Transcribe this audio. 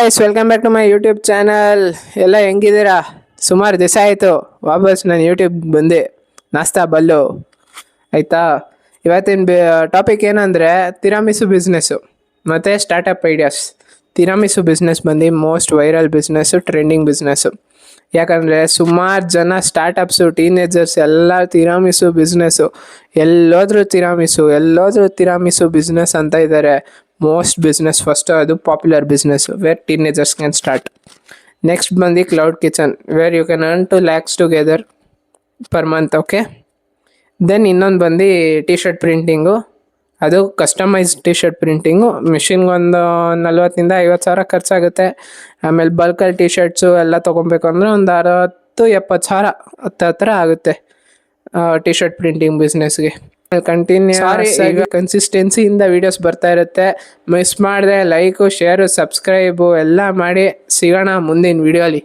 Guys, welcome back to my YouTube channel. ಎಲ್ಲ ಹೆಂಗಿದ್ದೀರಾ? ಸುಮಾರು ದಿವಸ ಆಯಿತು ವಾಪಸ್ ನಾನು ಯೂಟ್ಯೂಬ್ ಬಂದೆ. ನಾಸ್ತಾ ಬಲ್ಲು ಆಯಿತಾ. ಇವತ್ತಿನ ಟಾಪಿಕ್ ಏನಂದರೆ ತಿರಾಮಿಸು ಬಿಸ್ನೆಸ್ಸು ಮತ್ತು ಸ್ಟಾರ್ಟಪ್ ಐಡಿಯಾಸ್. ತಿರಾಮಿಸು ಬಿಸ್ನೆಸ್ ಬಂದು most viral business, trending business. ಯಾಕಂದರೆ ಸುಮಾರು ಜನ ಸ್ಟಾರ್ಟಪ್ಸು, ಟೀನೇಜರ್ಸ್ ಎಲ್ಲ ತಿರಾಮಿಸು ಬಿಸ್ನೆಸ್ಸು, ಎಲ್ಲೋದ್ರೂ ತಿರಾಮಿಸು ಬಿಸ್ನೆಸ್ ಅಂತ ಇದ್ದಾರೆ. ಮೋಸ್ಟ್ ಬಿಸ್ನೆಸ್ ಫಸ್ಟ್, ಅದು popular business where teenagers can start. Next ಬಂದು cloud kitchen where you can earn 2 lakhs together per month. Okay, then ಇನ್ನೊಂದು ಬಂದು ಟಿ ಶರ್ಟ್ ಪ್ರಿಂಟಿಂಗು. ಅದು ಕಸ್ಟಮೈಸ್ಡ್ ಟಿ ಶರ್ಟ್ ಪ್ರಿಂಟಿಂಗು. ಮಿಷಿನ್ಗೆ ಒಂದು 40,000-50,000 ಸಾವಿರ ಖರ್ಚಾಗುತ್ತೆ. ಆಮೇಲೆ ಬಲ್ಕಲ್ಲಿ ಟಿ ಶರ್ಟ್ಸು ಎಲ್ಲ ತೊಗೊಬೇಕು ಅಂದರೆ ಒಂದು 60,000-70,000 ಸಾವಿರ ಹತ್ರ ಆಗುತ್ತೆ ಟಿ ಶರ್ಟ್ ಪ್ರಿಂಟಿಂಗ್ ಬಿಸ್ನೆಸ್ಗೆ. ಕನ್ಸಿಸ್ಟೆನ್ಸಿಯಿಂದ ವೀಡಿಯೋಸ್ ಬರ್ತಾ ಇರುತ್ತೆ. ಮಿಸ್ ಮಾಡಿದೆ ಲೈಕು, ಶೇರು, ಸಬ್ಸ್ಕ್ರೈಬು ಎಲ್ಲ ಮಾಡಿ. ಸಿಗೋಣ ಮುಂದಿನ ವೀಡಿಯೋಲಿ.